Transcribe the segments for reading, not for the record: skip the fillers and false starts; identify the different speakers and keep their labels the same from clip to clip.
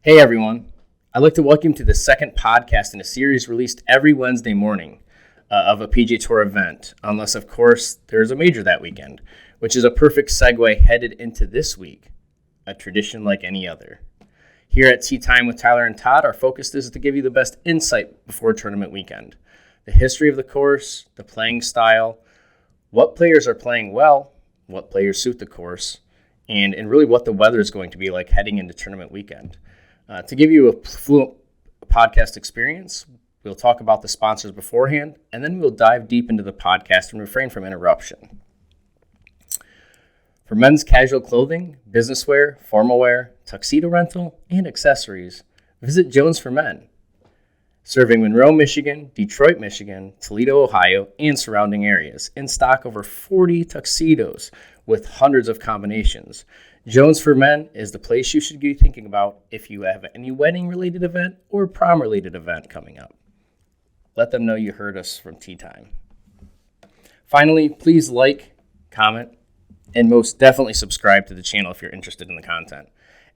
Speaker 1: Hey everyone, I'd like to welcome you to the second podcast in a series released every Wednesday morning of a PGA Tour event, unless of course there's a major that weekend, which is a perfect segue headed into this week, a tradition like any other. Here at Tea Time with Tyler and Todd, our focus is to give you the best insight before tournament weekend. The history of the course, the playing style, what players are playing well, what players suit the course, and really what the weather is going to be like heading into tournament weekend. To give you a fluent podcast experience, we'll talk about the sponsors beforehand, and then we'll dive deep into the podcast and refrain from interruption. For men's casual clothing, business wear, formal wear, tuxedo rental, and accessories, visit Jones for Men. Serving Monroe, Michigan, Detroit, Michigan, Toledo, Ohio, and surrounding areas. In stock over 40 tuxedos with hundreds of combinations. Jones for Men is the place you should be thinking about if you have any wedding-related event or prom-related event coming up. Let them know you heard us from Tea Time. Finally, please like, comment, and most definitely subscribe to the channel if you're interested in the content.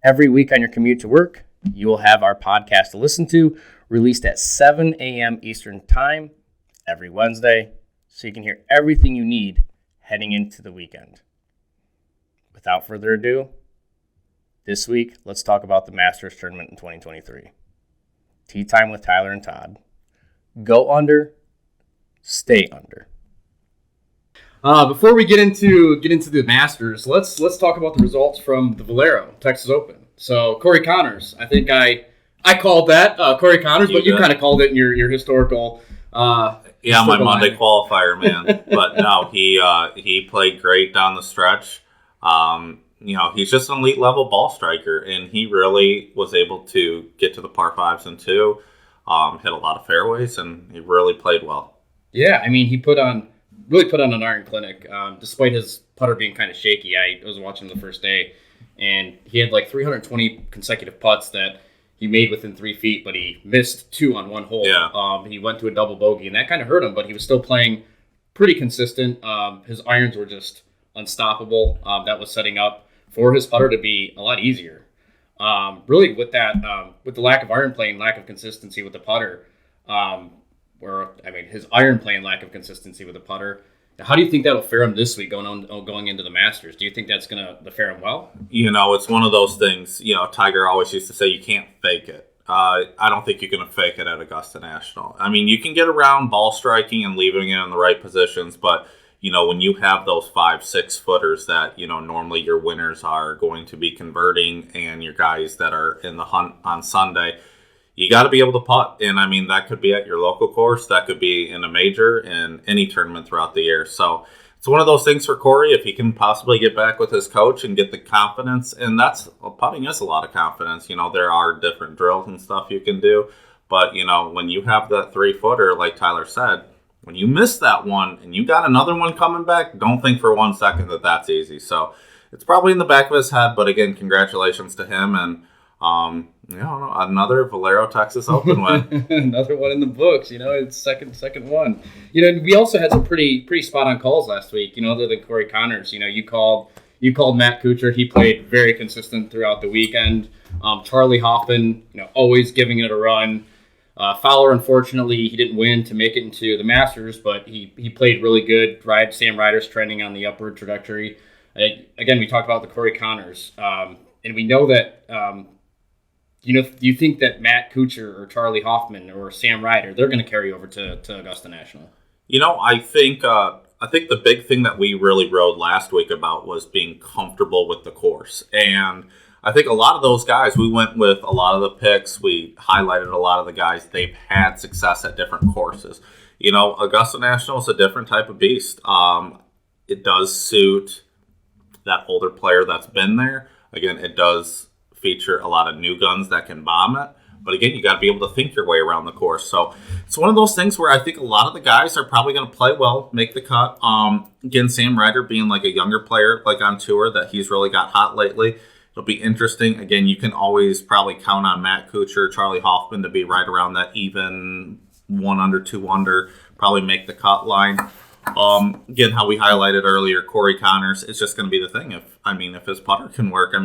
Speaker 1: Every week on your commute to work, you will have our podcast to listen to, released at 7 a.m. Eastern Time every Wednesday, so you can hear everything you need heading into the weekend. Without further ado, this week, let's talk about the Masters Tournament in 2023. Tea Time with Tyler and Todd. Go under, stay under.
Speaker 2: Before we get into the Masters, let's talk about the results from the Valero Texas Open. So Corey Conners, I think I called that Corey Conners, but you kind of called it in your historical.
Speaker 3: My Monday qualifier, man. But no, he played great down the stretch. He's just an elite level ball striker, and he really was able to get to the par fives and two, hit a lot of fairways, and he really played well. Yeah,
Speaker 2: I mean, he really put on an iron clinic, despite his putter being kind of shaky. I was watching him the first day, and he had like 320 consecutive putts that he made within 3 feet, but he missed two on one hole.
Speaker 3: Yeah.
Speaker 2: He went to a double bogey, and that kind of hurt him, but he was still playing pretty consistent. His irons were just unstoppable. That was setting up for his putter to be a lot easier. Really, with the lack of iron play and lack of consistency with the putter, his iron play and lack of consistency with the putter. How do you think that'll fare him this week going into the Masters? Do you think that's going to fare him well?
Speaker 3: It's one of those things. Tiger always used to say you can't fake it. I don't think you're going to fake it at Augusta National. I mean, you can get around ball striking and leaving it in the right positions, but when you have those 5-6 footers that, normally your winners are going to be converting and your guys that are in the hunt on Sunday, you got to be able to putt. And I mean, that could be at your local course, that could be in a major, in any tournament throughout the year. So it's one of those things for Corey, if he can possibly get back with his coach and get the confidence. And putting is a lot of confidence. There are different drills and stuff you can do. But, when you have that 3-footer, like Tyler said, when you miss that one and you got another one coming back, don't think for 1 second that that's easy. So it's probably in the back of his head. But again, congratulations to him. And, another Valero Texas Open win.
Speaker 2: Another one in the books. It's second one. We also had some pretty spot on calls last week. Other than Corey Conners. You called Matt Kuchar. He played very consistent throughout the weekend. Charlie Hoffman, always giving it a run. Fowler, unfortunately, he didn't win to make it into the Masters, but he played really good. Sam Ryder's trending on the upward trajectory. Again, we talked about the Corey Conners, and we know that. Do you think that Matt Kuchar or Charlie Hoffman or Sam Ryder, they're going to carry over to Augusta National?
Speaker 3: I think the big thing that we really rode last week about was being comfortable with the course. And I think a lot of those guys, we went with a lot of the picks. We highlighted a lot of the guys. They've had success at different courses. Augusta National is a different type of beast. It does suit that older player that's been there. Again, it does feature a lot of new guns that can bomb it. But again, you got to be able to think your way around the course. So it's one of those things where I think a lot of the guys are probably going to play well, make the cut. Again, Sam Ryder being like a younger player, like on tour, that he's really got hot lately. It'll be interesting. Again, you can always probably count on Matt Kuchar, Charlie Hoffman to be right around that even 1 under, 2 under, probably make the cut line. Again, how we highlighted earlier, Corey Conners is just going to be the thing. If his putter can work,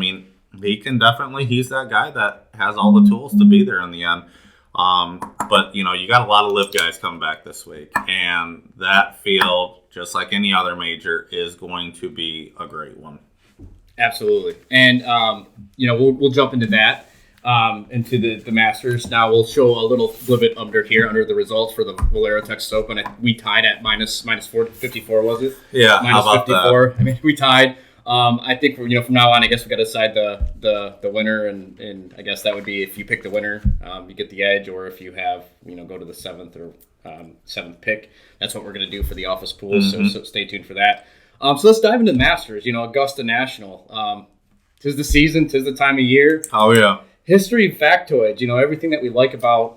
Speaker 3: He can definitely, he's that guy that has all the tools to be there in the end. But, you got a lot of live guys coming back this week. And that field, just like any other major, is going to be a great one.
Speaker 2: Absolutely. And, we'll jump into that, into the Masters. Now we'll show a little bit under the results for the Valero Texas Open. We tied at minus 54, was it?
Speaker 3: Yeah,
Speaker 2: minus
Speaker 3: how about
Speaker 2: 54.
Speaker 3: that?
Speaker 2: I mean, we tied. I think from now on, I guess we got to decide the winner, and I guess that would be if you pick the winner, you get the edge, or if you have go to the seventh pick. That's what we're going to do for the office pool.
Speaker 3: Mm-hmm.
Speaker 2: So stay tuned for that. So let's dive into the Masters. Augusta National. 'Tis the season, 'tis the time of year.
Speaker 3: Oh yeah.
Speaker 2: History and factoids, everything that we like about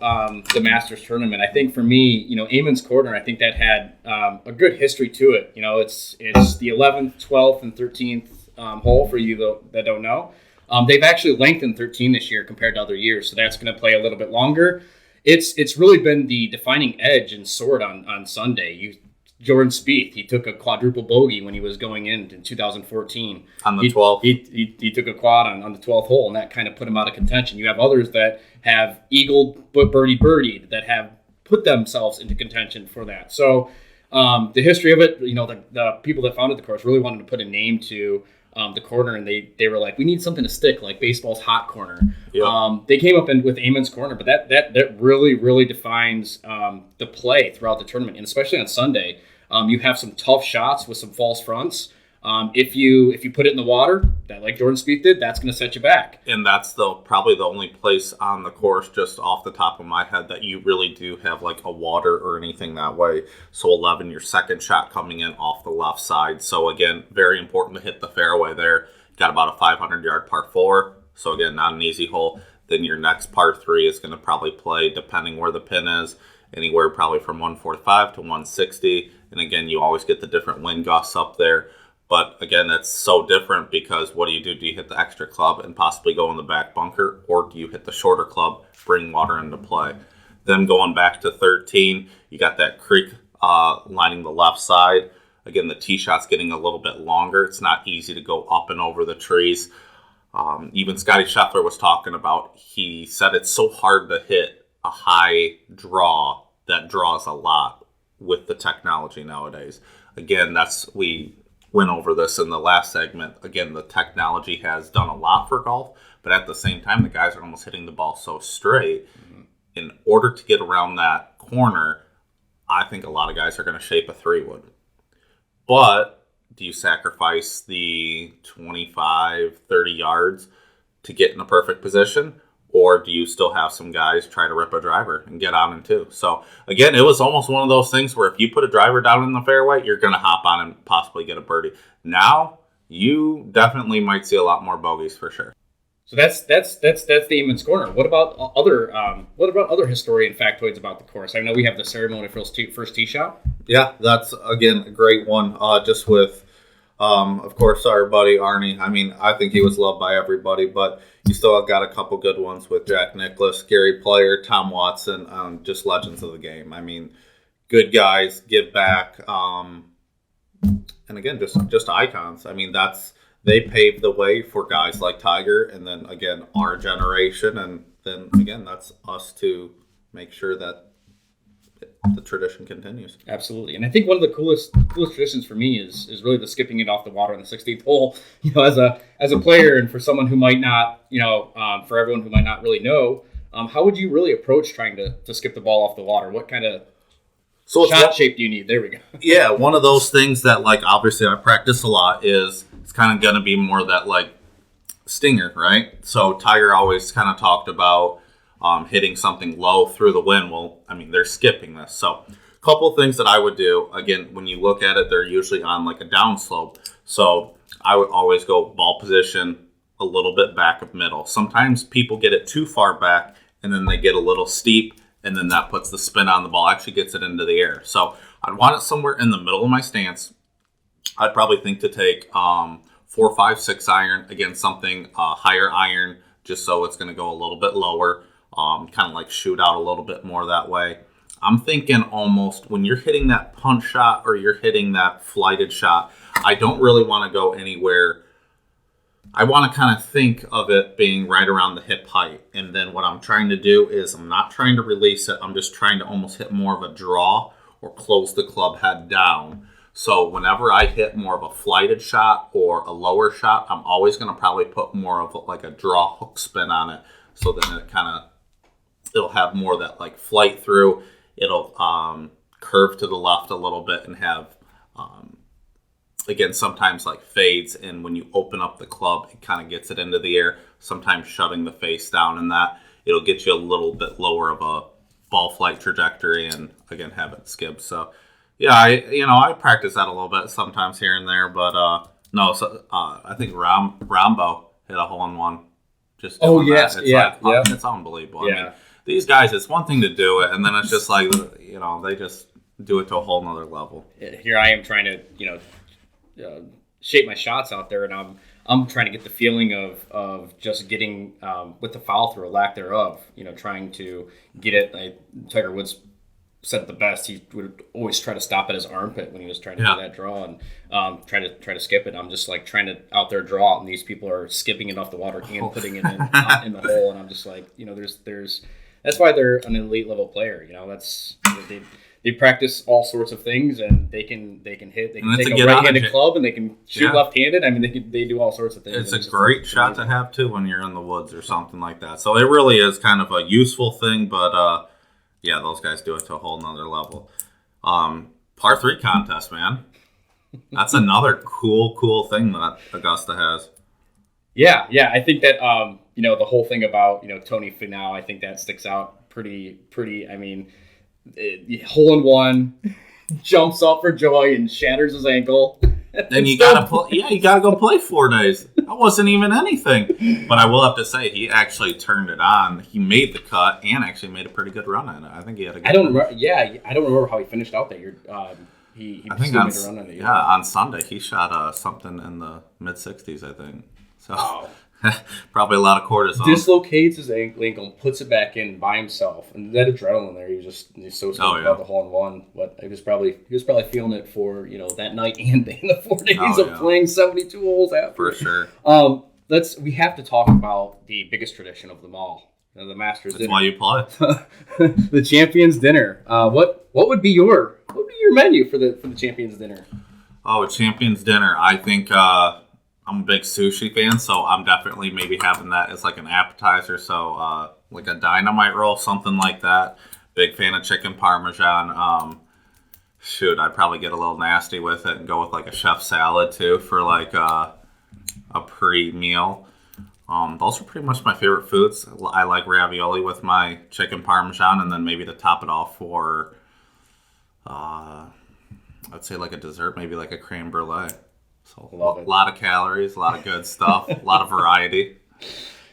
Speaker 2: the Masters tournament. I think for me, Amon's Corner, I think that had a good history to it. It's the 11th, 12th, and 13th hole for you that don't know. They've actually lengthened 13 this year compared to other years, so that's going to play a little bit longer. It's really been the defining edge and sword on Sunday. Jordan Spieth, he took a quadruple bogey when he was going in 2014.
Speaker 3: On the 12th.
Speaker 2: He took a quad on the 12th hole, and that kind of put him out of contention. You have others that have eagled but birdied that have put themselves into contention for that. So the history of it, the people that founded the course really wanted to put a name to the corner, and they were like, we need something to stick, like baseball's hot corner. Yep. They came up with Amon's Corner, but that really, really defines the play throughout the tournament, and especially on Sunday. You have some tough shots with some false fronts. If you put it in the water, that like Jordan Spieth did, that's going to set you back.
Speaker 3: And that's probably the only place on the course, just off the top of my head, that you really do have like a water or anything that way. So 11, your second shot coming in off the left side. So again, very important to hit the fairway there. Got about a 500-yard par 4. So again, not an easy hole. Then your next par 3 is going to probably play, depending where the pin is, anywhere probably from 145 to 160. And again, you always get the different wind gusts up there. But again, that's so different because what do? Do you hit the extra club and possibly go in the back bunker? Or do you hit the shorter club, bring water into play? Then going back to 13, you got that creek lining the left side. Again, the tee shot's getting a little bit longer. It's not easy to go up and over the trees. Even Scotty Scheffler was talking about, he said it's so hard to hit a high draw that draws a lot with the technology nowadays. Again, we went over this in the last segment. Again, the technology has done a lot for golf, but at the same time, the guys are almost hitting the ball so straight. Mm-hmm. In order to get around that corner, I think a lot of guys are going to shape a 3-wood. But do you sacrifice the 25, 30 yards to get in a perfect position? Or do you still have some guys try to rip a driver and get on in 2? So, again, it was almost one of those things where if you put a driver down in the fairway, you're going to hop on and possibly get a birdie. Now, you definitely might see a lot more bogeys for sure.
Speaker 2: So that's the Amon's Corner. What about other historian factoids about the course? I know we have the ceremonial first tee shot.
Speaker 3: Yeah, that's, again, a great one. Just with, of course, our buddy Arnie. I mean, I think he was loved by everybody, but you still got a couple good ones with Jack Nicklaus, Gary Player, Tom Watson, just legends of the game. I mean, good guys, give back, and again, just icons. I mean, they paved the way for guys like Tiger, and then again, our generation, and then again, that's us to make sure that the tradition continues.
Speaker 2: Absolutely. And I think one of the coolest traditions for me is really the skipping it off the water on the 16th hole. As a player, and for someone who might not, for everyone who might not really know, how would you really approach trying to skip the ball off the water? What kind of shot shape do you need? There we go.
Speaker 3: Yeah, one of those things that, like, obviously I practice a lot is it's kind of going to be more that, like, stinger, right? So Tiger always kind of talked about hitting something low through the wind. Well, I mean, they're skipping this. So a couple of things that I would do, again, when you look at it, they're usually on like a downslope. So I would always go ball position a little bit back of middle. Sometimes people get it too far back and then they get a little steep, and then that puts the spin on the ball, actually gets it into the air. So I'd want it somewhere in the middle of my stance. I'd probably think to take 4, 5, 6 iron, again, something higher iron, just so it's going to go a little bit lower. Kind of like shoot out a little bit more that way. I'm thinking almost when you're hitting that punch shot or you're hitting that flighted shot, I don't really want to go anywhere I want to kind of think of it being right around the hip height. And then what I'm trying to do is I'm not trying to release it. I'm just trying to almost hit more of a draw or close the club head down. So whenever I hit more of a flighted shot or a lower shot, I'm always going to probably put more of like a draw hook spin on it. So then it'll have more of that like flight through. It'll curve to the left a little bit and have, again, sometimes like fades. And when you open up the club, it kind of gets it into the air, sometimes shutting the face down, and that it'll get you a little bit lower of a ball flight trajectory and, again, have it skip. So, yeah, I practice that a little bit sometimes here and there. But, no, so I think Rambo hit a hole-in-one. Just
Speaker 2: yes.
Speaker 3: It's unbelievable.
Speaker 2: Yeah.
Speaker 3: I mean, these guys, it's one thing to do it, and then it's just like, they just do it to a whole nother level.
Speaker 2: Here I am trying to, shape my shots out there, and I'm trying to get the feeling of just getting with the follow through or lack thereof. Trying to get it. Tiger Woods said it the best. He would always try to stop at his armpit when he was trying to do that draw and try to skip it. I'm just like trying to out there draw, and these people are skipping it off the water and putting it in the hole, and I'm just like, there's that's why they're an elite level player. That's they practice all sorts of things, and they can hit. They can take a right-handed club, and they can shoot left-handed. I mean, they do all sorts of things.
Speaker 3: It's a great shot to have too when you're in the woods or something like that. So it really is kind of a useful thing, but those guys do it to a whole nother level. Par 3 contest, man. That's another cool thing that Augusta has.
Speaker 2: Yeah. I think that the whole thing about Tony Finau, I think that sticks out pretty. I mean, hole-in-one, jumps up for joy and shatters his ankle.
Speaker 3: Then you gotta go play 4 days. That wasn't even anything. But I will have to say, he actually turned it on. He made the cut and actually made a pretty good run at it. I think he had a good run.
Speaker 2: I don't remember how he finished out that year. He
Speaker 3: I think
Speaker 2: made a run on it.
Speaker 3: On Sunday he shot something in the mid-60s, I think. So. Wow. Probably a lot of cortisone.
Speaker 2: Dislocates his ankle and puts it back in by himself, and that adrenaline there, he's so stoked about the hole-in-one. But he was probably feeling it for that night and in the 4 days of playing 72 holes after.
Speaker 3: For sure.
Speaker 2: We have to talk about the biggest tradition of them all, the Masters
Speaker 3: That's
Speaker 2: dinner.
Speaker 3: why you play.
Speaker 2: The Champions Dinner. What would be your menu for the Champions Dinner?
Speaker 3: Oh, a Champions Dinner. I think. I'm a big sushi fan, so I'm definitely maybe having that as like an appetizer. So like a dynamite roll, something like that. Big fan of chicken parmesan. I'd probably get a little nasty with it and go with like a chef salad too for like a pre-meal. Those are pretty much my favorite foods. I like ravioli with my chicken parmesan, and then maybe to top it off for, I'd say like a dessert, maybe like a creme brulee. So a lot of calories, a lot of good stuff, a lot of variety.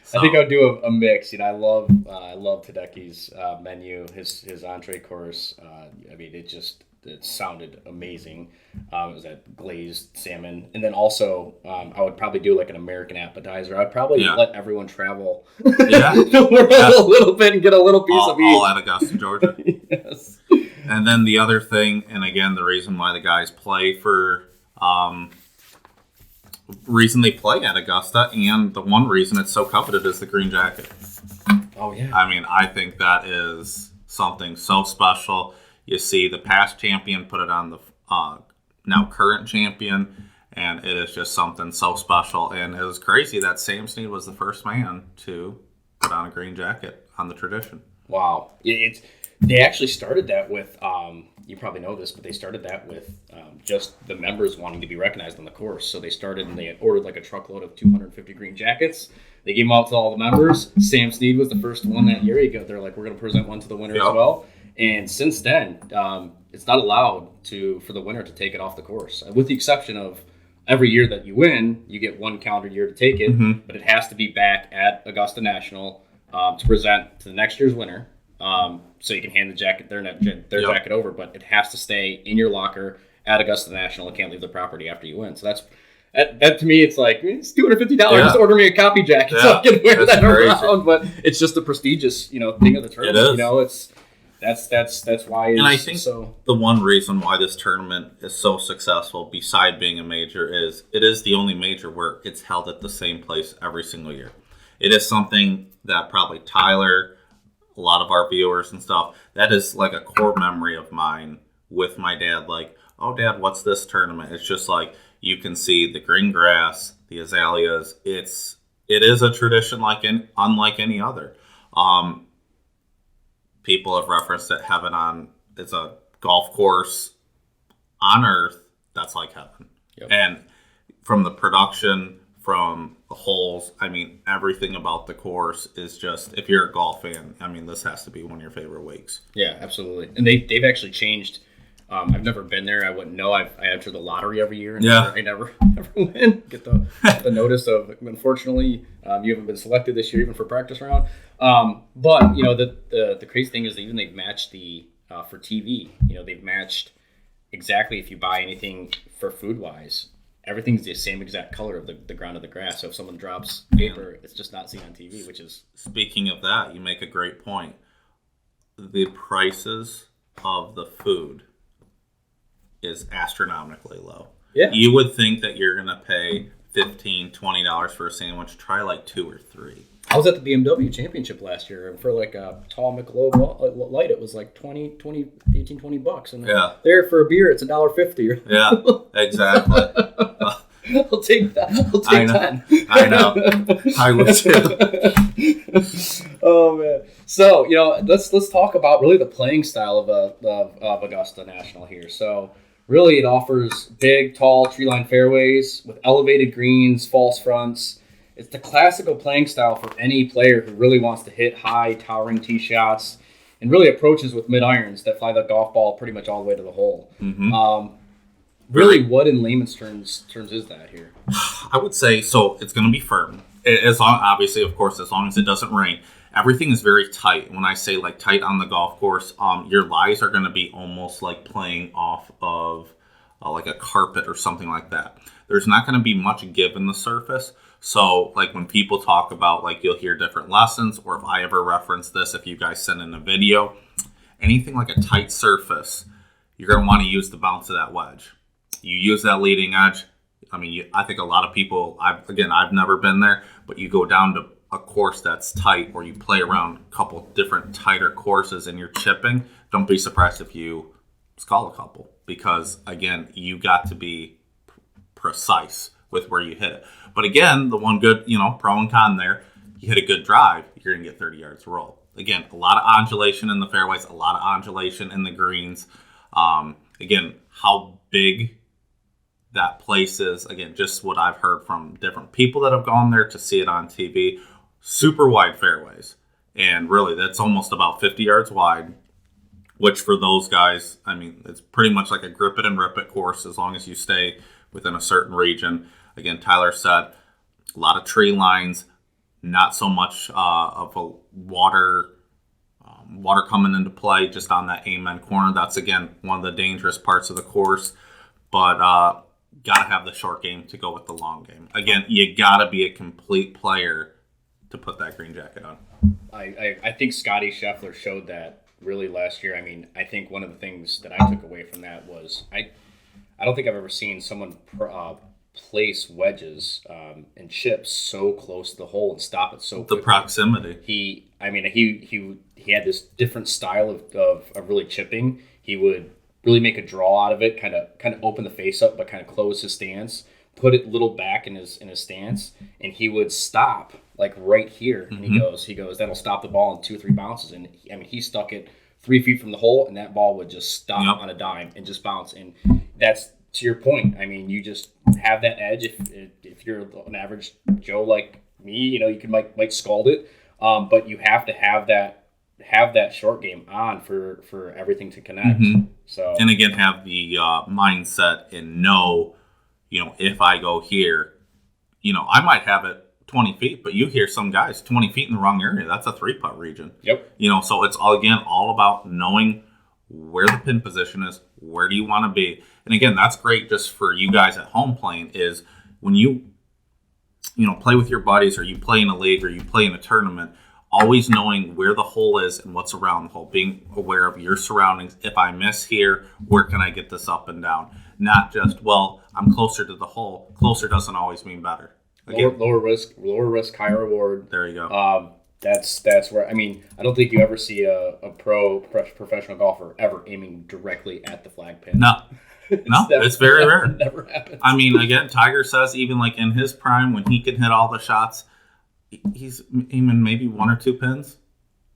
Speaker 2: So. I think I'll do a mix. I love Tadeki's menu, his entree course. I mean, it sounded amazing. It was that glazed salmon, and then also I would probably do like an American appetizer. I'd probably let everyone travel the world a little bit and get a little piece of each.
Speaker 3: All at Augusta, Georgia.
Speaker 2: Yes.
Speaker 3: And then the other thing, and again, the reason why the guys play for. Reason they play at Augusta, and the one reason it's so coveted is the green jacket.
Speaker 2: Oh, yeah.
Speaker 3: I mean, I think that is something so special. You see the past champion put it on the now current champion, and it is just something so special. And it was crazy that Sam Snead was the first man to put on a green jacket on the tradition.
Speaker 2: Wow. They actually started that with, you probably know this, but they started that with just the members wanting to be recognized on the course. So they started and they had ordered like a truckload of 250 green jackets. They gave them out to all the members. Sam Snead was the first one that year. They're like, we're going to present one to the winner as well. And since then, it's not allowed for the winner to take it off the course, with the exception of every year that you win, you get one calendar year to take it, but it has to be back at Augusta National to present to the next year's winner. So you can hand their jacket over, but it has to stay in your locker at Augusta National. It can't leave the property after you win. So that to me, it's like, it's $250. Just order me a copy jacket so I can wear that around. But it's just a prestigious, thing of the tournament.
Speaker 3: It is.
Speaker 2: That's why.
Speaker 3: And I think
Speaker 2: so.
Speaker 3: the one reason why this tournament is so successful, beside being a major, is it is the only major where it's held at the same place every single year. It is something that probably Tyler, a lot of our viewers and stuff, that is like a core memory of mine with my dad. Like, oh, Dad, what's this tournament? It's just like you can see the green grass, the azaleas. It is a tradition unlike any other. People have referenced that heaven it's a golf course on earth that's like heaven.
Speaker 2: Yep.
Speaker 3: And from the production, from the holes, I mean, everything about the course is just, if you're a golf fan, I mean, this has to be one of your favorite weeks.
Speaker 2: Yeah, absolutely. And they've actually changed. I've never been there. I wouldn't know. I enter the lottery every year, and I never win. Get the notice of, unfortunately, you haven't been selected this year, even for practice round. But the crazy thing is that even they've matched for TV. They've matched exactly if you buy anything for food wise. Everything's the same exact color of the ground of the grass. So if someone drops paper, it's just not seen on TV, which is...
Speaker 3: Speaking of that, you make a great point. The prices of the food is astronomically low.
Speaker 2: Yeah.
Speaker 3: You would think that you're going to pay $15, $20 for a sandwich. Try like 2 or 3.
Speaker 2: I was at the BMW Championship last year, and for like a tall Michelob Light, it was like $18, $20. And there for a beer, it's $1.50.
Speaker 3: Yeah, exactly.
Speaker 2: I'll take that. I'll take 10.
Speaker 3: I know. I would too.
Speaker 2: Oh man. So let's talk about really the playing style of Augusta National here. So really, it offers big, tall, tree-lined fairways with elevated greens, false fronts. It's the classical playing style for any player who really wants to hit high, towering tee shots, and really approaches with mid-irons that fly the golf ball pretty much all the way to the hole.
Speaker 3: Mm-hmm.
Speaker 2: Really, what in layman's terms is that here?
Speaker 3: I would say, so it's going to be firm. Obviously, of course, as long as it doesn't rain. Everything is very tight. When I say like tight on the golf course, your lies are going to be almost like playing off of like a carpet or something like that. There's not going to be much give in the surface. So like when people talk about, like, you'll hear different lessons, or if I ever reference this, if you guys send in a video, anything like a tight surface, you're going to want to use the bounce of that wedge. You use that leading edge. I mean, I think a lot of people, I've never been there, but you go down to a course that's tight, or you play around a couple different tighter courses and you're chipping, don't be surprised if you skull a couple, because again, you got to be precise with where you hit it. But again, the one good, pro and con there, you hit a good drive, you're going to get 30 yards roll. Again, a lot of undulation in the fairways, a lot of undulation in the greens. Again, how big that place is, again, just what I've heard from different people that have gone there to see it on TV. Super wide fairways. And really, that's almost about 50 yards wide, which for those guys, I mean, it's pretty much like a grip it and rip it course as long as you stay within a certain region. Again, Tyler said, a lot of tree lines, not so much of a water coming into play just on that amen corner. That's, again, one of the dangerous parts of the course. But got to have the short game to go with the long game. Again, you got to be a complete player to put that green jacket on.
Speaker 2: I think Scotty Scheffler showed that really last year. I mean, I think one of the things that I took away from that was I don't think I've ever seen someone place wedges and chips so close to the hole and stop it so quickly.
Speaker 3: The proximity.
Speaker 2: He had this different style of really chipping. He would really make a draw out of it, kind of open the face up, but kind of close his stance, put it a little back in his stance, and he would stop like right here. And he goes, that'll stop the ball in 2 or 3 bounces. And he stuck it 3 feet from the hole, and that ball would just stop on a dime and just bounce. And that's, to your point, I mean, you just have that edge. If you're an average Joe like me, you can might scald it, but you have to have that short game on for everything to connect.
Speaker 3: Mm-hmm.
Speaker 2: So,
Speaker 3: and again, have the mindset and know, if I go here, I might have it 20 feet, but you hear some guys 20 feet in the wrong area. That's a 3-putt region.
Speaker 2: Yep.
Speaker 3: So it's all about knowing where the pin position is, where do you want to be. And again, that's great just for you guys at home playing, is when you play with your buddies, or you play in a league, or you play in a tournament, always knowing where the hole is and what's around the hole, being aware of your surroundings. If I miss here, where can I get this up and down? Not just, well, I'm closer to the hole. Closer doesn't always mean better. Again,
Speaker 2: Lower risk, higher reward.
Speaker 3: there you go.
Speaker 2: That's where, I mean, I don't think you ever see a professional golfer ever aiming directly at the flag pin.
Speaker 3: No, it's very rare.
Speaker 2: Never happens.
Speaker 3: I mean, again, Tiger says even like in his prime when he can hit all the shots, he's aiming maybe 1 or 2 pins.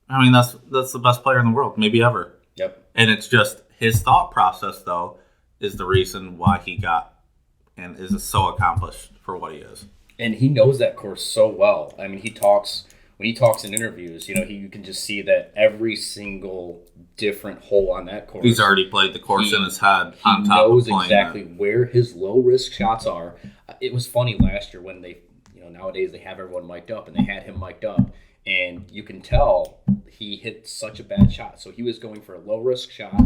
Speaker 3: I mean, that's the best player in the world, maybe ever.
Speaker 2: Yep.
Speaker 3: And it's just his thought process, though, is the reason why he got and is so accomplished for what he is.
Speaker 2: And he knows that course so well. I mean, when he talks in interviews, you can just see that every single different hole on that course.
Speaker 3: He's already played the course in his head on top of playing.
Speaker 2: He knows exactly where his low risk shots are. It was funny last year when they, nowadays they have everyone mic'd up, and they had him mic'd up, and you can tell he hit such a bad shot. So he was going for a low risk shot.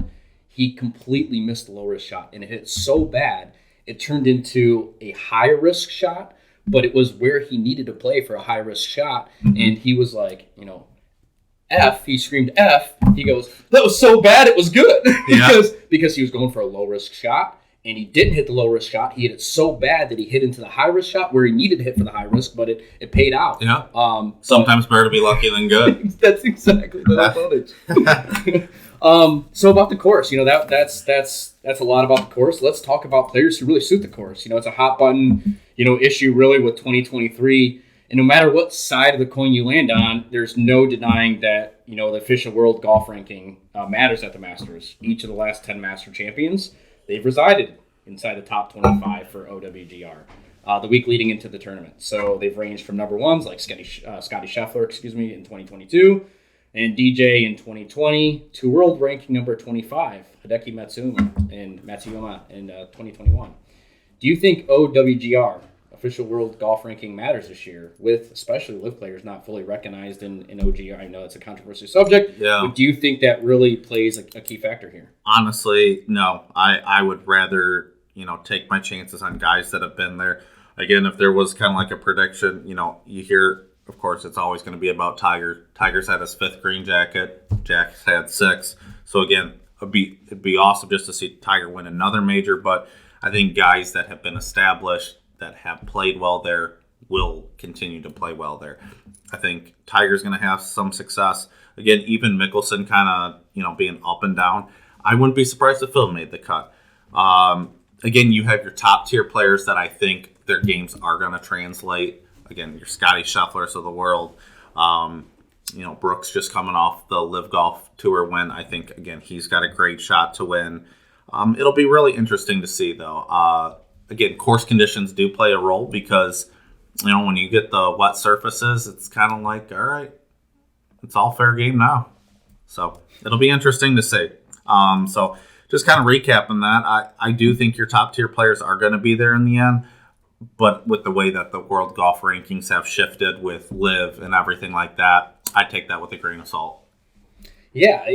Speaker 2: He completely missed the low risk shot, and it hit so bad it turned into a high risk shot. But it was where he needed to play for a high risk shot, and he was like, F. He screamed F. He goes, that was so bad it was good. because he was going for a low risk shot, and he didn't hit the low risk shot. He hit it so bad that he hit into the high risk shot where he needed to hit for the high risk, but it paid out.
Speaker 3: Yeah. Sometimes better to be lucky than good.
Speaker 2: That's exactly the advantage. So about the course, that's a lot about the course. Let's talk about players who really suit the course. It's a hot button, issue really with 2023. And no matter what side of the coin you land on, there's no denying that, the official world golf ranking matters at the Masters. Each of the last 10 Master champions, they've resided inside the top 25 for OWGR the week leading into the tournament. So they've ranged from number ones like Scotty Scheffler, in 2022, and DJ in 2020 to world ranking number 25, Hideki Matsuyama in 2021. Do you think OWGR, official world golf ranking, matters this year, with especially LIV players not fully recognized in OGR? I know it's a controversial subject, but do you think that really plays a key factor here?
Speaker 3: Honestly, no. I would rather, take my chances on guys that have been there. Again, if there was kind of like a prediction, you hear, of course, it's always going to be about Tiger. Tiger's had his 5th green jacket. Jack's had 6. So again, it'd be awesome just to see Tiger win another major. But I think guys that have been established, that have played well there, will continue to play well there. I think Tiger's going to have some success. Again, even Mickelson kind of, being up and down. I wouldn't be surprised if Phil made the cut. Again, you have your top tier players that I think their games are going to translate. Again, your Scotty Schefflers of the world. Brooks just coming off the LIV Golf Tour win. I think, again, he's got a great shot to win. It'll be really interesting to see, though. Again, course conditions do play a role because, when you get the wet surfaces, it's kind of like, all right, it's all fair game now. So it'll be interesting to see. So just kind of recapping that, I do think your top tier players are going to be there in the end. But with the way that the world golf rankings have shifted with LIV and everything like that, I take that with a grain of salt.
Speaker 2: Yeah,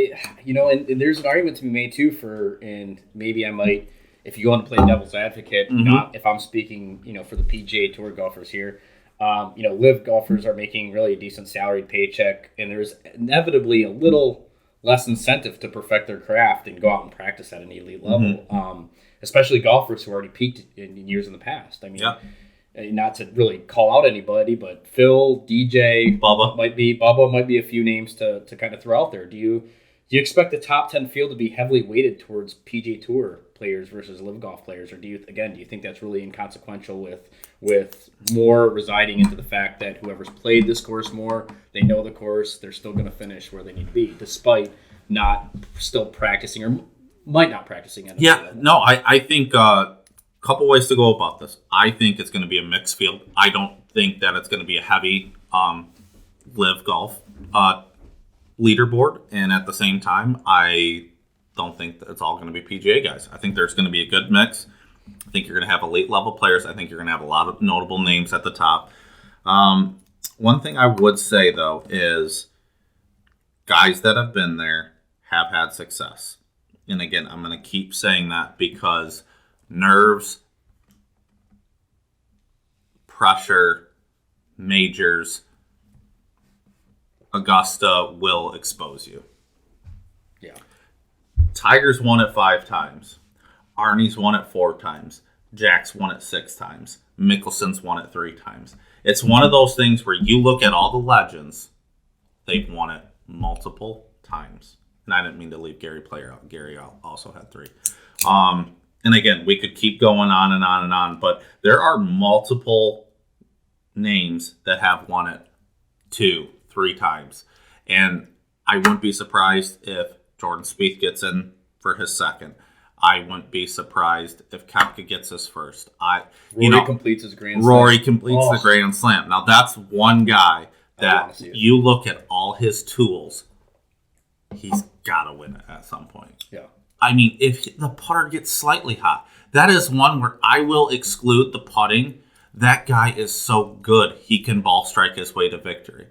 Speaker 2: and there's an argument to be made too and maybe I might, if you want to play devil's advocate, not if I'm speaking, for the PGA Tour golfers here, LIV golfers are making really a decent salaried paycheck, and there's inevitably a little less incentive to perfect their craft and go out and practice at an elite level. Especially golfers who already peaked in years in the past. I mean, not to really call out anybody, but Phil, DJ, Bubba might be a few names to kind of throw out there. Do you expect the top 10 field to be heavily weighted towards PGA Tour players versus LIV golf players, or do you think that's really inconsequential with more residing into the fact that whoever's played this course more, they know the course, they're still going to finish where they need to be, despite not still practicing or might not practicing it.
Speaker 3: Yeah, no, I think a couple ways to go about this. I think it's going to be a mixed field. I don't think that it's going to be a heavy LIV golf leaderboard, and at the same time, I don't think that it's all going to be PGA guys. I think there's going to be a good mix. I think you're going to have elite level players. I think you're going to have a lot of notable names at the top. One thing I would say, though, is guys that have been there have had success. And again, I'm going to keep saying that because nerves, pressure, majors, Augusta will expose you.
Speaker 2: Yeah.
Speaker 3: Tiger's won it 5 times. Arnie's won it 4 times. Jack's won it 6 times. Mickelson's won it 3 times. It's one of those things where you look at all the legends, they've won it multiple times. And I didn't mean to leave Gary Player out. Gary also had 3. And again, we could keep going on and on and on, but there are multiple names that have won it 2, 3 times. And I wouldn't be surprised if Jordan Spieth gets in for his second. I wouldn't be surprised if Koepka gets his first.
Speaker 2: Rory completes his Grand Slam.
Speaker 3: Rory completes the Grand Slam. Now, that's one guy that you look at all his tools, he's got to win it at some point.
Speaker 2: Yeah.
Speaker 3: I mean, if the putter gets slightly hot, that is one where I will exclude the putting. That guy is so good, he can ball strike his way to victory.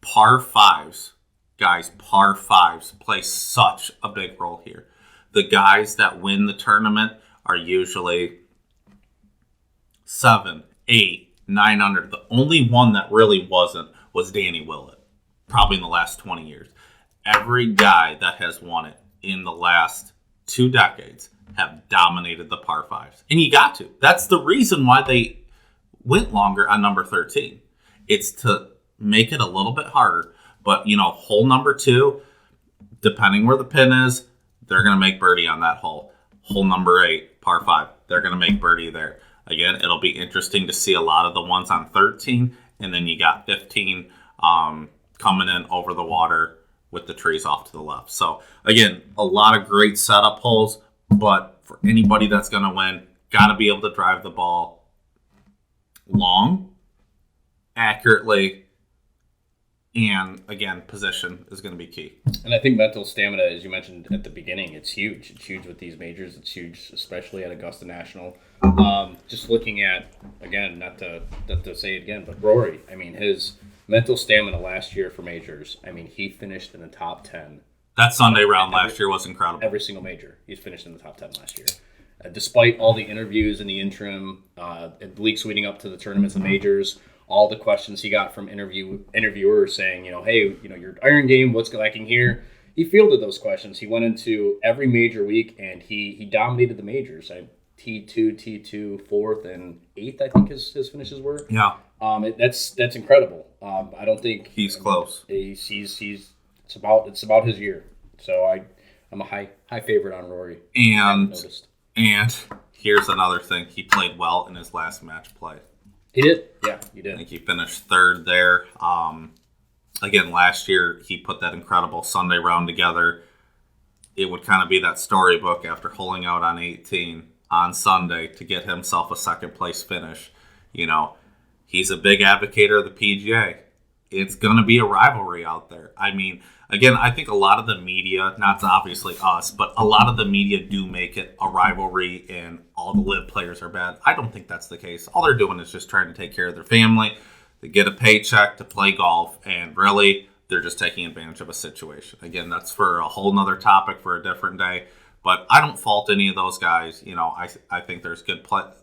Speaker 3: Par 5s, guys, par 5s play such a big role here. The guys that win the tournament are usually 7, 8, 9 under. The only one that really wasn't was Danny Willett, probably in the last 20 years. Every guy that has won it in the last 2 decades have dominated the par 5s. And you got to. That's the reason why they went longer on number 13. It's to make it a little bit harder. But, hole number 2, depending where the pin is, they're going to make birdie on that hole. Hole number 8, par 5, they're going to make birdie there. Again, it'll be interesting to see a lot of the ones on 13, and then you got 15 coming in over the water with the trees off to the left. So, again, a lot of great setup holes, but for anybody that's going to win, got to be able to drive the ball long, accurately, and, again, position is going to be key.
Speaker 2: And I think mental stamina, as you mentioned at the beginning, it's huge. It's huge with these majors. It's huge, especially at Augusta National. Just looking at, again, not to say it again, but Rory, I mean, his mental stamina last year for majors, I mean, he finished in the top 10.
Speaker 3: That Sunday round last year was incredible.
Speaker 2: Every single major, he's finished in the top 10 last year. Despite all the interviews in the interim, the weeks leading up to the tournaments and majors, all the questions he got from interviewers saying, hey, your iron game, what's lacking here? He fielded those questions. He went into every major week, and he dominated the majors. T2, 4th, and 8th, I think his finishes were.
Speaker 3: Yeah.
Speaker 2: That's incredible. I don't think
Speaker 3: he's close.
Speaker 2: It's about his year. So I'm a high favorite on Rory.
Speaker 3: And here's another thing. He played well in his last match play.
Speaker 2: He did? Yeah, he did.
Speaker 3: I think he finished 3rd there. Again, last year, he put that incredible Sunday round together. It would kind of be that storybook after holing out on 18 on Sunday to get himself a second-place finish. He's a big advocate of the PGA. It's going to be a rivalry out there. I mean, again, I think a lot of the media, not obviously us, but a lot of the media do make it a rivalry and all the LIV players are bad. I don't think that's the case. All they're doing is just trying to take care of their family, to get a paycheck, to play golf, and really, they're just taking advantage of a situation. Again, that's for a whole nother topic for a different day, but I don't fault any of those guys. I think there's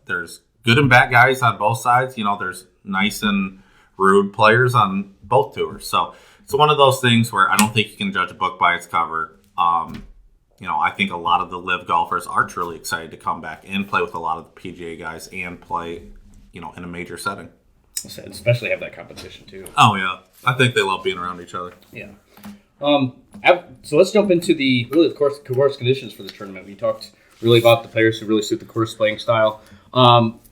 Speaker 3: there's good and bad guys on both sides. There's nice and rude players on both tours. So it's one of those things where I don't think you can judge a book by its cover. I think a lot of the LIV golfers are truly excited to come back and play with a lot of the PGA guys and play, in a major setting.
Speaker 2: Especially have that competition too.
Speaker 3: Oh yeah, I think they love being around each other.
Speaker 2: Yeah. So let's jump into the course conditions for the tournament. We talked really about the players who really suit the course playing style.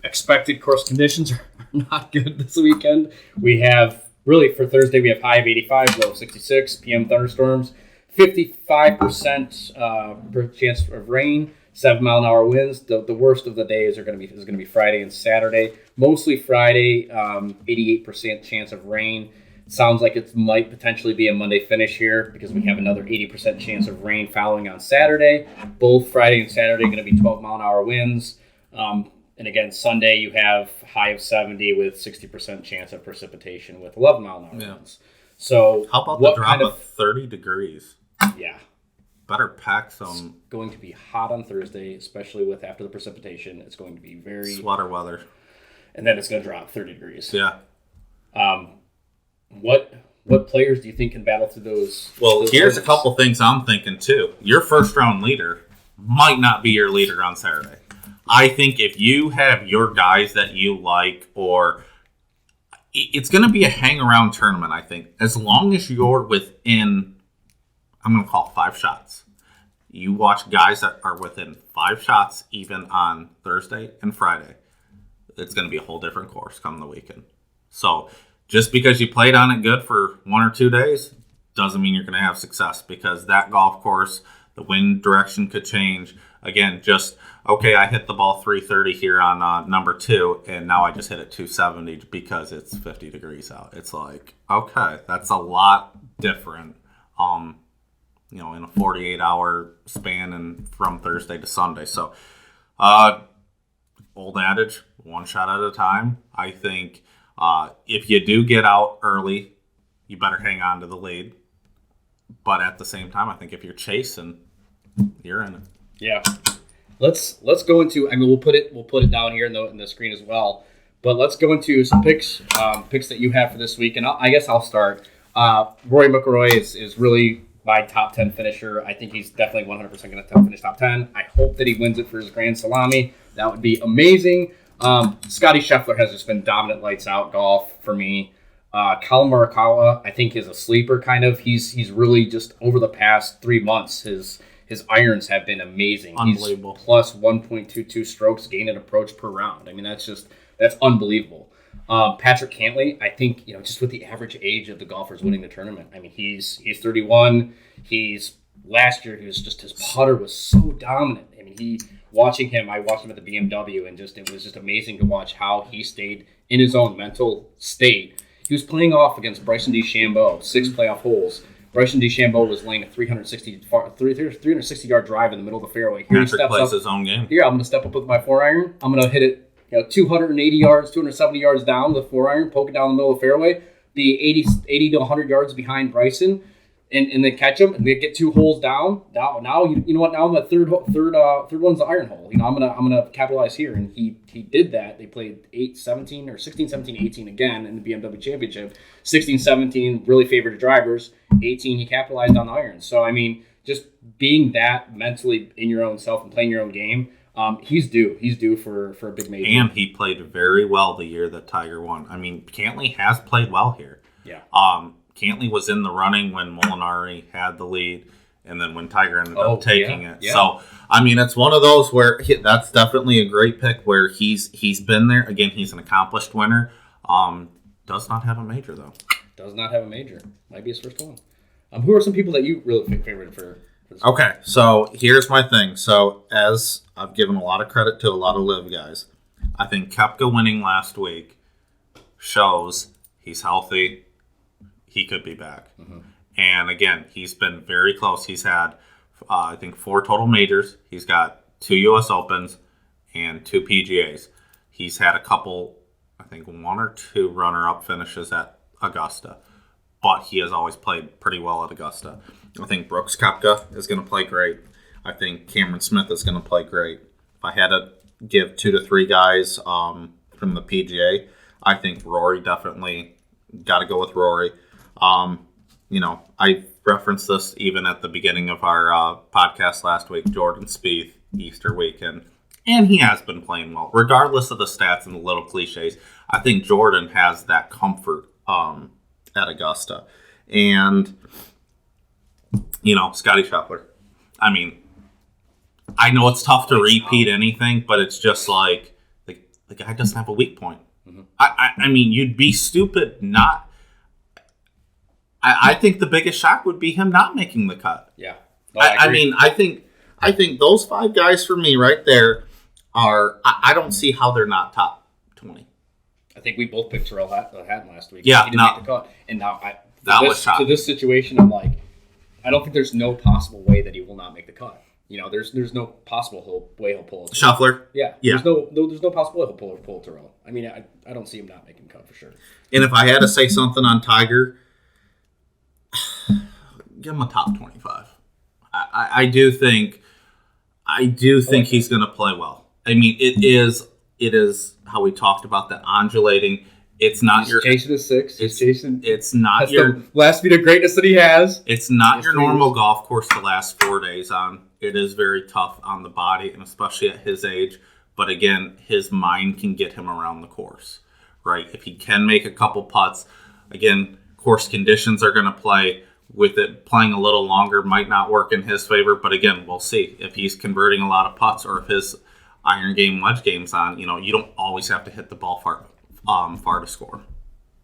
Speaker 2: Expected course conditions are not good this weekend. We have, really for Thursday, we have high of 85, low of 66, PM thunderstorms, 55% chance of rain, 7-mile-an-hour winds. The worst of the days is going to be Friday and Saturday. Mostly Friday, 88% chance of rain. Sounds like it might potentially be a Monday finish here because we have another 80% chance of rain following on Saturday. Both Friday and Saturday are going to be 12-mile-an-hour winds. And again, Sunday you have high of 70 with 60% chance of precipitation with 11-mile-an-hour winds. So
Speaker 3: how about the drop of 30 degrees?
Speaker 2: Yeah.
Speaker 3: Better pack some.
Speaker 2: It's going to be hot on Thursday, especially with after the precipitation. It's going to be very
Speaker 3: sweater weather.
Speaker 2: And then it's going to drop 30 degrees.
Speaker 3: Yeah.
Speaker 2: What what players do you think can battle through those?
Speaker 3: Well,
Speaker 2: those
Speaker 3: here's
Speaker 2: moments?
Speaker 3: a couple things I'm thinking too. Your first round leader might not be your leader on Saturday. I think if you have your guys that you like, or it's going to be a hang around tournament, I think, as long as you're within, I'm going to call it 5 shots. You watch guys that are within 5 shots even on Thursday and Friday. It's going to be a whole different course come the weekend. So just because you played on it good for 1 or 2 days doesn't mean you're going to have success, because that golf course, the wind direction could change. Again, just, okay, I hit the ball 330 here on number 2, and now I just hit it 270 because it's 50 degrees out. It's like, okay, that's a lot different, in a 48-hour span and from Thursday to Sunday. So, old adage, 1 shot at a time. I think if you do get out early, you better hang on to the lead. But at the same time, I think if you're chasing, you're in it.
Speaker 2: Yeah. Let's go into. I mean, we'll put it down here in the screen as well. But let's go into some picks that you have for this week, and I guess I'll start. Rory McIlroy is really my top 10 finisher. I think he's definitely 100% going to finish top 10. I hope that he wins it for his Grand Salami. That would be amazing. Scotty Scheffler has just been dominant lights out golf for me. Colin Morikawa, I think, is a sleeper kind of. He's really just over the past 3 months, his irons have been amazing.
Speaker 3: Unbelievable.
Speaker 2: He's plus 1.22 strokes gained at approach per round. I mean, that's unbelievable. Patrick Cantlay, I think, just with the average age of the golfers winning the tournament. I mean, he's 31. Last year, his putter was so dominant. I mean, I watched him at the BMW, and it was just amazing to watch how he stayed in his own mental state. He was playing off against Bryson DeChambeau, 6 playoff holes. Bryson DeChambeau was laying a 360-yard drive in the middle of the fairway. Here
Speaker 3: Patrick plays his own game.
Speaker 2: Here, I'm going to step up with my 4-iron. I'm going to hit it 280 yards, 270 yards down the 4-iron, poke it down the middle of the fairway, be 80 to 100 yards behind Bryson, and then catch him, and they get 2 holes down. Now you know what? Now I'm at third one's the iron hole. I'm gonna capitalize here, and he did that. They played 16, 17, 18 again in the BMW Championship. 16, 17 really favored the drivers. 18 he capitalized on the irons. So I mean, just being that mentally in your own self and playing your own game. He's due. He's due for a big major.
Speaker 3: And he played very well the year that Tiger won. I mean, Cantlay has played well here.
Speaker 2: Yeah.
Speaker 3: Cantlay was in the running when Molinari had the lead, and then when Tiger ended up taking it.
Speaker 2: Yeah.
Speaker 3: So, I mean, it's one of those where that's definitely a great pick where he's been there. Again, he's an accomplished winner. Does not have a major, though.
Speaker 2: Does not have a major. Might be his first one. Who are some people that you really favored for this?
Speaker 3: Okay, so here's my thing. So, as I've given a lot of credit to a lot of live guys, I think Koepka winning last week shows he's healthy. He could be back. Mm-hmm. And again, he's been very close. He's had, I think, 4 total majors. He's got 2 U.S. Opens and 2 PGAs. He's had a couple, I think 1 or 2 runner-up finishes at Augusta. But he has always played pretty well at Augusta. I think Brooks Koepka is going to play great. I think Cameron Smith is going to play great. If I had to give 2 to 3 guys from the PGA, I think Rory definitely got to go with Rory. I referenced this even at the beginning of our podcast last week, Jordan Spieth, Easter weekend, and he has been playing well. Regardless of the stats and the little cliches, I think Jordan has that comfort at Augusta. And, Scotty Scheffler. I mean, I know it's tough to repeat anything, but it's just like the guy doesn't have a weak point. Mm-hmm. I mean, you'd be stupid not. I think the biggest shock would be him not making the cut.
Speaker 2: Yeah.
Speaker 3: No, I think those 5 guys for me right there are. I don't see how they're not top 20.
Speaker 2: I think we both picked Terrell Hatton last week.
Speaker 3: Yeah,
Speaker 2: he didn't make the cut, and now
Speaker 3: was shocking.
Speaker 2: To this situation, I'm like, I don't think there's no possible way that he will not make the cut. There's no possible way he'll pull it.
Speaker 3: Shuffler.
Speaker 2: Yeah. There's no possible way he'll pull Terrell. I mean, I don't see him not making the cut for sure.
Speaker 3: And if I had to say something on Tiger, give him a top 25. I do think he's going to play well. I mean, it is how we talked about the undulating. It's not
Speaker 2: He's
Speaker 3: your
Speaker 2: chasing a 6. He's chasing.
Speaker 3: It's not
Speaker 2: That's
Speaker 3: your
Speaker 2: the last beat of greatness that he has.
Speaker 3: It's not
Speaker 2: Yes,
Speaker 3: your
Speaker 2: it
Speaker 3: normal
Speaker 2: is.
Speaker 3: golf course to last 4 days on. It is very tough on the body, and especially at his age. But again, his mind can get him around the course, right? If he can make a couple putts, again, course conditions are going to play with it. Playing a little longer might not work in his favor, but again, we'll see if he's converting a lot of putts or if his iron game, wedge game's on. You know, you don't always have to hit the ball far to score.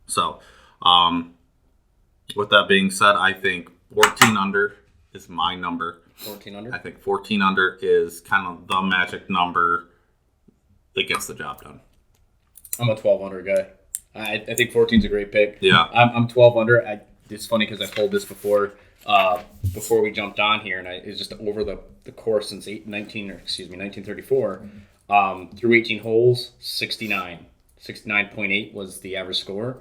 Speaker 3: So, with that being said, I think 14 under is my number.
Speaker 2: 14 under?
Speaker 3: I think 14 under is kind of the magic number that gets the job done.
Speaker 2: I'm a 12 under guy. I think 14 is a great pick.
Speaker 3: Yeah.
Speaker 2: I'm 12 under. It's funny because I pulled this before we jumped on here, and it's just over the course since 1934 through 18 holes, 69. 69.8 was the average score.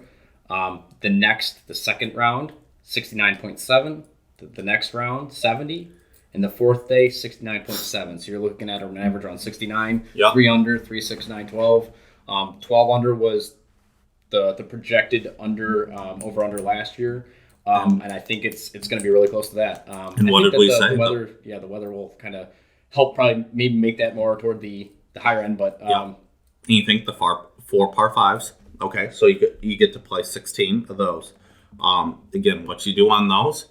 Speaker 2: The second round, 69.7. The next round, 70. And the fourth day, 69.7. So you're looking at an average around 69.
Speaker 3: Yep.
Speaker 2: 3 under, 3, 6, 9, 12. 12 under was the projected over under last year. And I think it's going to be really close to that.
Speaker 3: And what did we say?
Speaker 2: The weather, the weather will kind of help probably maybe make that more toward the higher end. But
Speaker 3: And you think the 4 par 5s. Okay, so you get to play 16 of those. Again, what you do on those,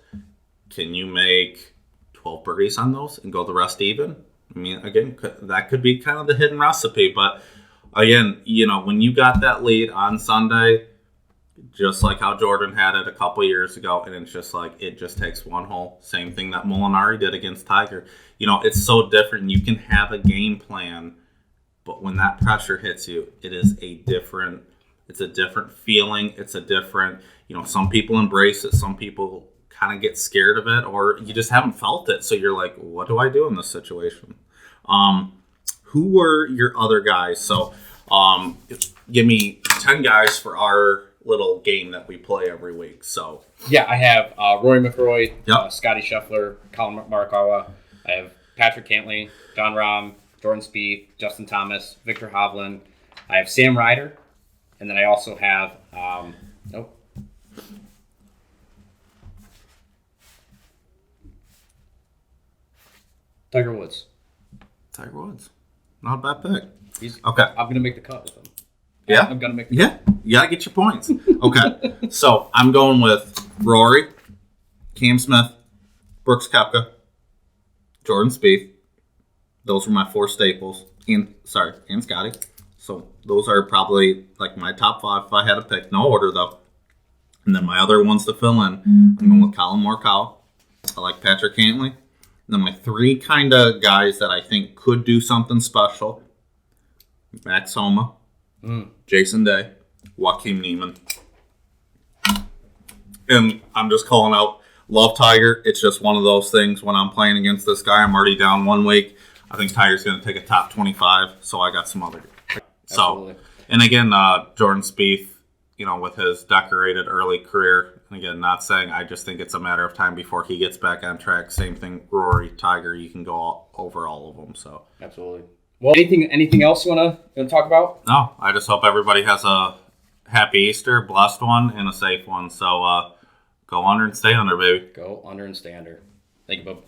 Speaker 3: can you make 12 birdies on those and go the rest even? I mean, again, that could be kind of the hidden recipe. But again, you know, when you got that lead on Sunday, just like how Jordan had it a couple years ago, and it's just like it just takes one hole. Same thing that Molinari did against Tiger. You know, it's so different. You can have a game plan, but when that pressure hits you, it's a different feeling. It's a different, you know, some people embrace it. Some people kind of get scared of it, or you just haven't felt it. So you're like, what do I do in this situation? Who were your other guys? So give me 10 guys for our little game that we play every week. So
Speaker 2: yeah, I have Rory McIlroy,
Speaker 3: Yep.
Speaker 2: Scotty Scheffler, Colin Morikawa. I have Patrick Cantlay, John Rahm, Jordan Spieth, Justin Thomas, Victor Hovland. I have Sam Ryder, and then I also have Tiger Woods.
Speaker 3: Tiger Woods, not a bad pick.
Speaker 2: He's
Speaker 3: Okay.
Speaker 2: I'm gonna make the cut with him.
Speaker 3: Yeah?
Speaker 2: I'm gonna make the
Speaker 3: Yeah, you gotta get your points. Okay, so I'm going with Rory, Cam Smith, Brooks Koepka, Jordan Spieth. Those were my 4 staples, and Scotty. So those are probably like my top 5 if I had to pick. No order though. And then my other ones to fill in, I'm going with Colin Morikawa. I like Patrick Cantlay. And then my 3 kind of guys that I think could do something special: Max Homa, Jason Day, Joaquin Neiman. And I'm just calling out, love Tiger. It's just one of those things when I'm playing against this guy, I'm already down 1 week. I think Tiger's going to take a top 25, so I got some other.
Speaker 2: Absolutely.
Speaker 3: So, and again, Jordan Spieth, you know, with his decorated early career, and again, not saying, I just think it's a matter of time before he gets back on track. Same thing, Rory, Tiger, you can go over all of them. So
Speaker 2: Absolutely. Well, anything else you wanna talk about?
Speaker 3: no, I just hope everybody has a happy Easter, blessed one, and a safe one. So go under and stay under, baby.
Speaker 2: Go under and stay under. Thank you, Bob.